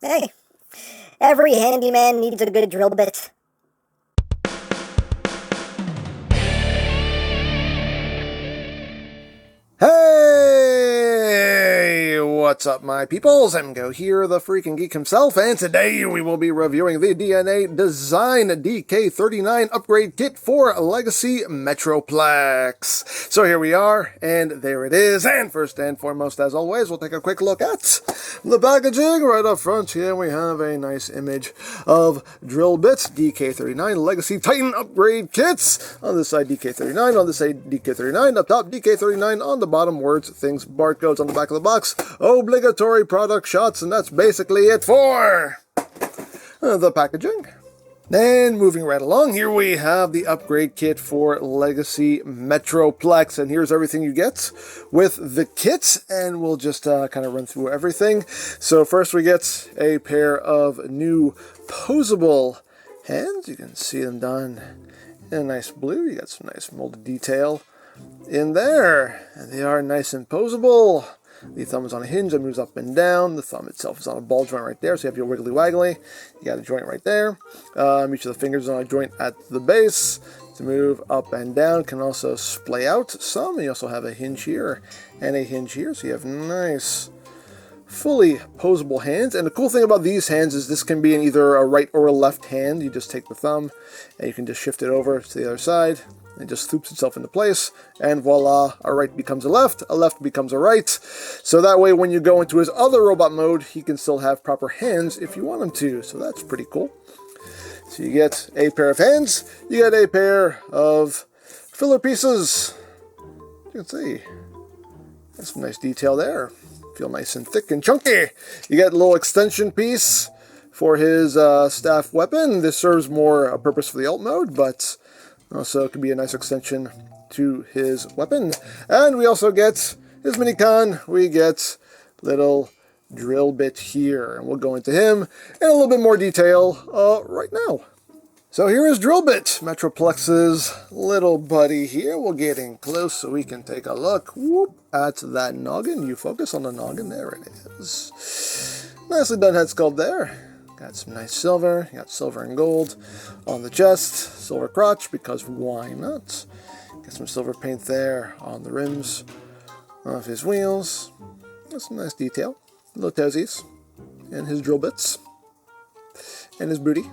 Hey, every handyman needs a good drill bit. Hey, what's up my peoples? EmGo here, the freaking geek himself, and today we will be reviewing the DNA Design DK-39 upgrade kit for Legacy Metroplex. So here we are, and there it is, and first and foremost, as always, we'll take a quick look at the packaging. Right up front here we have a nice image of drill bits, DK-39 Legacy Titan upgrade kits. On this side DK-39, on this side DK-39, up top DK-39, on the bottom words, things, barcodes on the back of the box, obligatory product shots, and that's basically it for the packaging. And moving right along, here we have the upgrade kit for Legacy Metroplex, and here's everything you get with the kit, and we'll just kind of run through everything. So first we get a pair of new posable hands. You can see them done in a nice blue. You got some nice molded detail in there, and they are nice and posable. The thumb is on a hinge that moves up and down. The thumb itself is on a ball joint right there, so you have your wiggly waggly. You got a joint right there. Each of the fingers is on a joint at the base to move up and down. Can also splay out some. You also have a hinge here and a hinge here, so you have nice fully posable hands. And the cool thing about these hands is this can be in either a right or a left hand. You just take the thumb and you can just shift it over to the other side. It just swoops itself into place, and voila, a right becomes a left becomes a right. So that way when you go into his other robot mode, he can still have proper hands if you want him to. So that's pretty cool. So you get a pair of hands, you get a pair of filler pieces. You can see, that's some nice detail there. Feel nice and thick and chunky. You get a little extension piece for his staff weapon. This serves more a purpose for the alt mode, but also, it could be a nice extension to his weapon. And we also get his minicon. We get little drill bit here. And we'll go into him in a little bit more detail right now. So here is drill bit, Metroplex's little buddy here. We'll get in close so we can take a look at that noggin. You focus on the noggin. There it is. Nicely done head sculpt there. Got some nice silver. You got silver and gold on the chest. Silver crotch, because why not? Got some silver paint there on the rims of his wheels. That's some nice detail. Little toesies. And his drill bits. And his booty.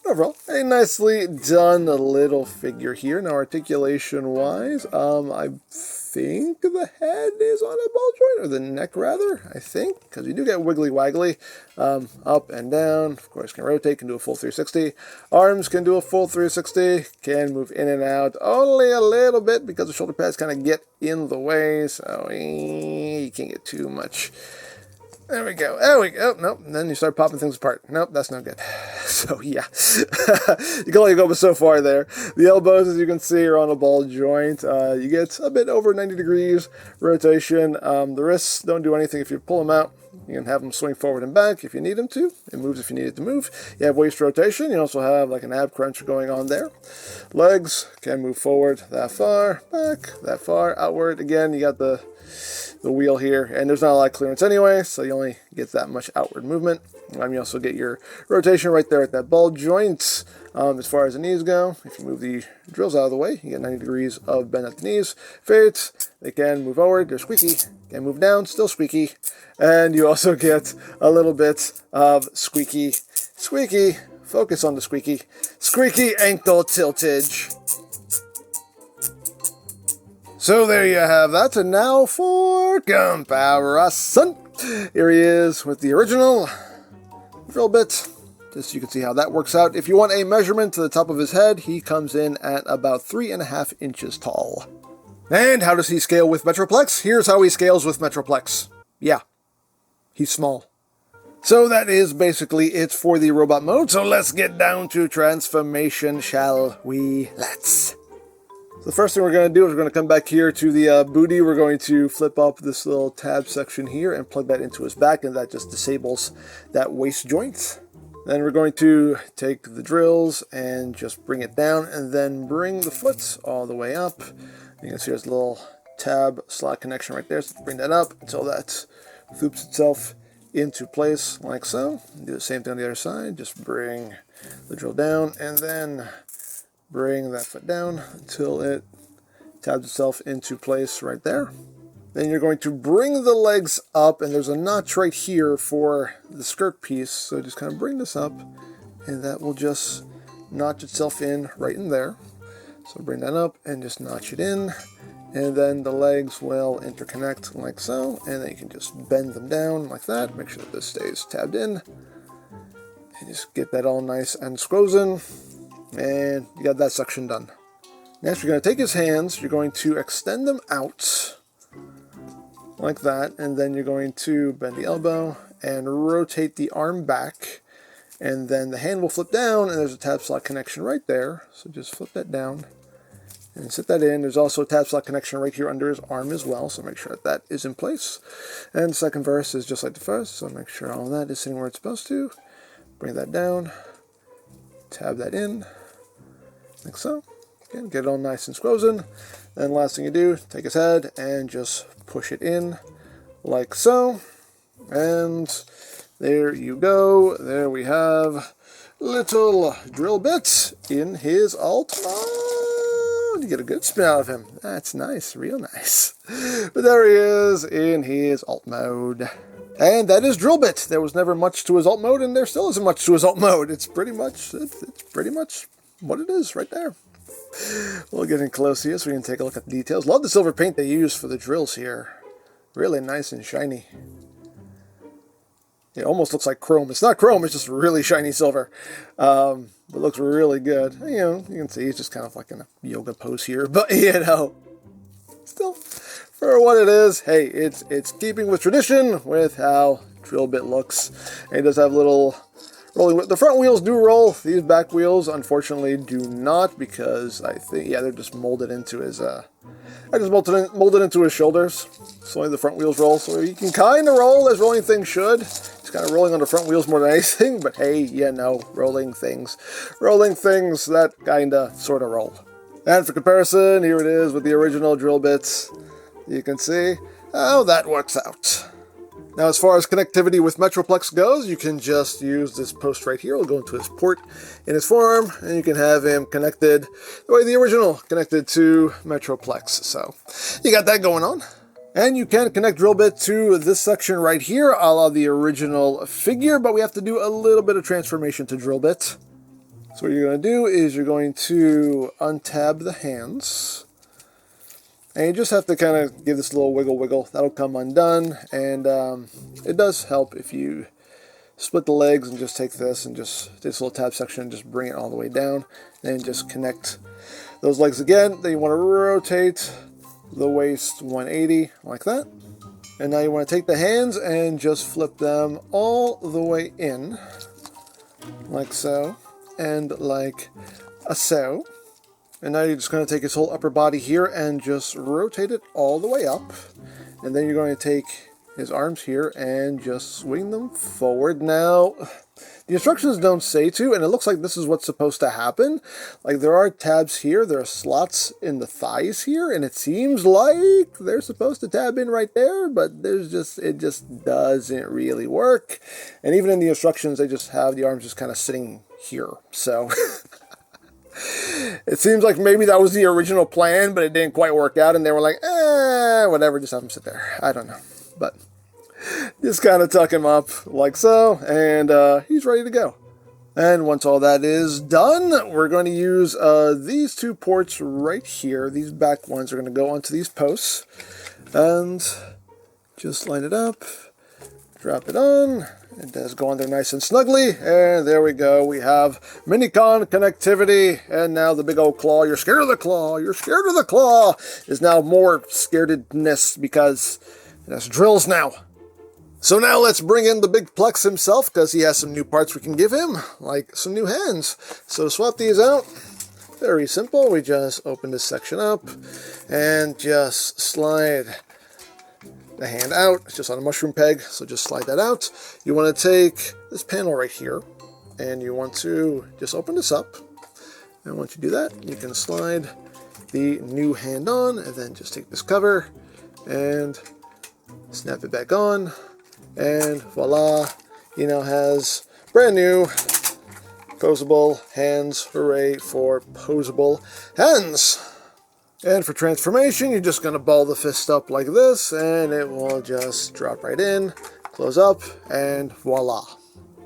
Overall, a nicely done little figure here. Now, articulation-wise, I think the head is on a ball joint, or the neck rather, I think, because you do get wiggly waggly, up and down. Of course, can rotate, can do a full 360. Arms can do a full 360, can move in and out only a little bit because the shoulder pads kind of get in the way, so you can't get too much. There we go. There we go. Nope. And then you start popping things apart. Nope, that's no good. So, yeah. You can only go so far there. The elbows, as you can see, are on a ball joint. You get a bit over 90 degrees rotation. The wrists don't do anything. If you pull them out, you can have them swing forward and back if you need them to. It moves if you need it to move. You have waist rotation. You also have like an ab crunch going on there. Legs can move forward that far, back, that far, outward. Again, you got the wheel here, and there's not a lot of clearance anyway, so you only get that much outward movement. You also get your rotation right there at that ball joint. As far as the knees go, if you move the drills out of the way, you get 90 degrees of bend at the knees. Feet, they can move forward, they're squeaky. Can move down, still squeaky. And you also get a little bit of squeaky, focus on the squeaky ankle tiltage. So there you have that, and now for comparison. Here he is with the original drill bit. Just so you can see how that works out. If you want a measurement to the top of his head, he comes in at about 3.5 inches tall. And how does he scale with Metroplex? Here's how he scales with Metroplex. Yeah, he's small. So that is basically it for the robot mode. So let's get down to transformation, shall we? Let's. So the first thing we're going to do is we're going to come back here to the booty. We're going to flip up this little tab section here and plug that into his back, and that just disables that waist joint. Then we're going to take the drills and just bring it down, and then bring the foot all the way up. You can see there's a little tab slot connection right there, so bring that up until that loops itself into place like so. Do the same thing on the other side. Just bring the drill down and then bring that foot down until it tabs itself into place right there. Then you're going to bring the legs up, and there's a notch right here for the skirt piece. So just kind of bring this up, and that will just notch itself in right in there. So bring that up and just notch it in, and then the legs will interconnect like so, and then you can just bend them down like that. Make sure that this stays tabbed in, and just get that all nice and squozen, and you got that section done. Next, you're going to take his hands, you're going to extend them out like that, and then you're going to bend the elbow and rotate the arm back, and then the hand will flip down, and there's a tab slot connection right there. So just flip that down and sit that in. There's also a tab slot connection right here under his arm as well, so make sure that that is in place. And the second verse is just like the first, so make sure all that is sitting where it's supposed to. Bring that down, tab that in, like so. Again, get it all nice and squozen. Then last thing you do, take his head and just push it in like so. And there you go. There we have little drill bits in his alt mode. You get a good spin out of him. That's nice, real nice. But there he is in his alt mode. And that is drill bit. There was never much to his alt mode, and there still isn't much to his alt mode. It's pretty much what it is right there. We'll get in close here so we can take a look at the details. Love the silver paint they use for the drills here. Really nice and shiny. It almost looks like chrome. It's not chrome, it's just really shiny silver. But it looks really good. You know, you can see he's just kind of like in a yoga pose here. But, you know, still, for what it is, hey, it's keeping with tradition with how drill bit looks. And it does have little rolling. The front wheels do roll. These back wheels, unfortunately, do not, because I think, yeah, they're just molded into his, I just molded into his shoulders. So only the front wheels roll. So he can kind of roll as rolling things should. He's kind of rolling on the front wheels more than anything. But hey, you know, rolling things that kind of sort of roll. And for comparison, here it is with the original drill bits. You can see how that works out. Now, as far as connectivity with Metroplex goes, you can just use this post right here. We'll go into his port in his forearm, and you can have him connected the way the original connected to Metroplex. So you got that going on. And you can connect drill bit to this section right here, a la the original figure, but we have to do a little bit of transformation to drill bit. So what you're going to do is you're going to untab the hands. And you just have to kind of give this a little wiggle. That'll come undone. And it does help if you split the legs and just take this and just this little tab section and just bring it all the way down. And just connect those legs again. Then you want to rotate the waist 180 like that. And now you want to take the hands and just flip them all the way in. Like so. And like so. And now you're just going to take his whole upper body here and just rotate it all the way up. And then you're going to take his arms here and just swing them forward. Now, the instructions don't say to, and it looks like this is what's supposed to happen. Like, there are tabs here, there are slots in the thighs here, and it seems like they're supposed to tab in right there, but it just doesn't really work. And even in the instructions, they just have the arms just kind of sitting here. So it seems like maybe that was the original plan, but it didn't quite work out, and they were like, whatever, just have him sit there. I don't know. But just kind of tuck him up like so, and he's ready to go. And once all that is done, we're going to use these two ports right here. These back ones are going to go onto these posts. And just line it up, drop it on. It does go on there nice and snugly, and there we go. We have Minicon connectivity, and now the big old claw. You're scared of the claw. You're scared of the claw is now more scaredness because it has drills now. So now let's bring in the big Plex himself, because he has some new parts we can give him, like some new hands. So to swap these out, very simple. We just open this section up and just slide the hand out. It's just on a mushroom peg, so just slide that out. You want to take this panel right here, and you want to just open this up. And once you do that, you can slide the new hand on, and then just take this cover and snap it back on. And voila, he now has brand new posable hands. Hooray for posable hands. And for transformation, you're just going to ball the fist up like this, and it will just drop right in, close up, and voila.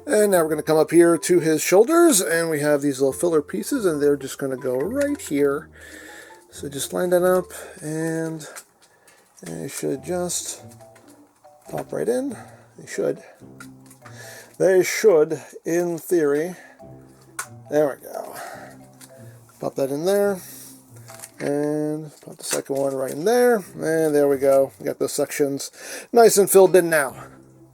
And now we're going to come up here to his shoulders, and we have these little filler pieces, and they're just going to go right here. So just line that up, and they should just pop right in. They should. They should, in theory. There we go. Pop that in there. And put the second one right in there. And there we go. We got those sections nice and filled in now.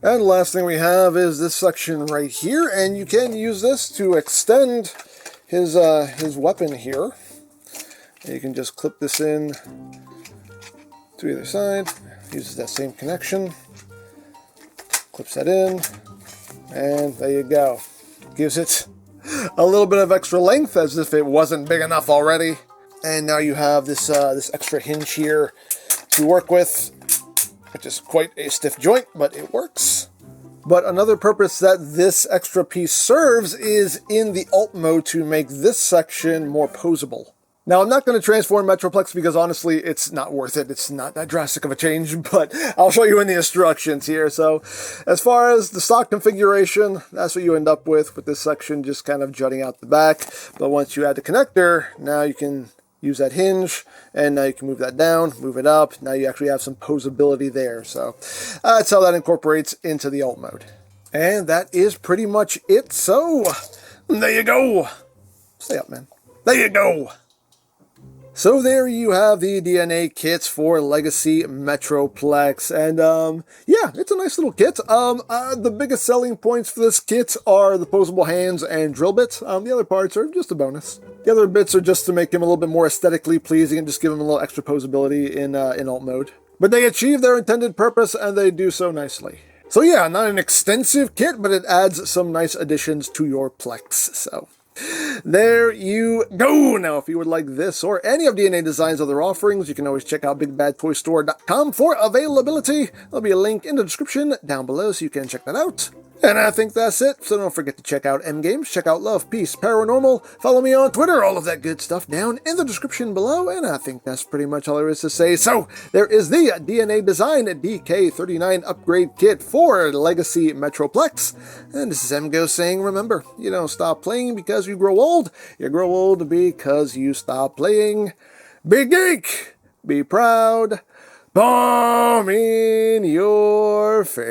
And the last thing we have is this section right here. And you can use this to extend his weapon here. And you can just clip this in to either side. Uses that same connection. Clips that in. And there you go. Gives it a little bit of extra length as if it wasn't big enough already. And now you have this extra hinge here to work with, which is quite a stiff joint, but it works. But another purpose that this extra piece serves is in the alt mode to make this section more posable. Now, I'm not going to transform Metroplex because honestly, it's not worth it. It's not that drastic of a change, but I'll show you in the instructions here. So as far as the stock configuration, that's what you end up with this section just kind of jutting out the back. But once you add the connector, now you can use that hinge, and now you can move that down, move it up. Now you actually have some posability there. So that's how that incorporates into the alt mode. And that is pretty much it. So there you go. Stay up, man. There you go. So there you have the DNA kits for Legacy Metroplex, and yeah, it's a nice little kit. The biggest selling points for this kit are the posable hands and drill bits. The other parts are just a bonus. The other bits are just to make him a little bit more aesthetically pleasing and just give him a little extra posability in alt mode. But they achieve their intended purpose, and they do so nicely. So yeah, not an extensive kit, but it adds some nice additions to your Plex, so there you go. Now, if you would like this or any of DNA Design's other offerings, you can always check out BigBadToyStore.com for availability. There'll be a link in the description down below so you can check that out. And I think that's it, so don't forget to check out EmGo's, check out Love, Peace, Paranormal, follow me on Twitter, all of that good stuff down in the description below, and I think that's pretty much all there is to say. So, there is the DNA Design DK-39 upgrade kit for Legacy Metroplex, and this is EmGo saying, remember, you don't stop playing because you grow old because you stop playing. Be geek, be proud, bomb in your face.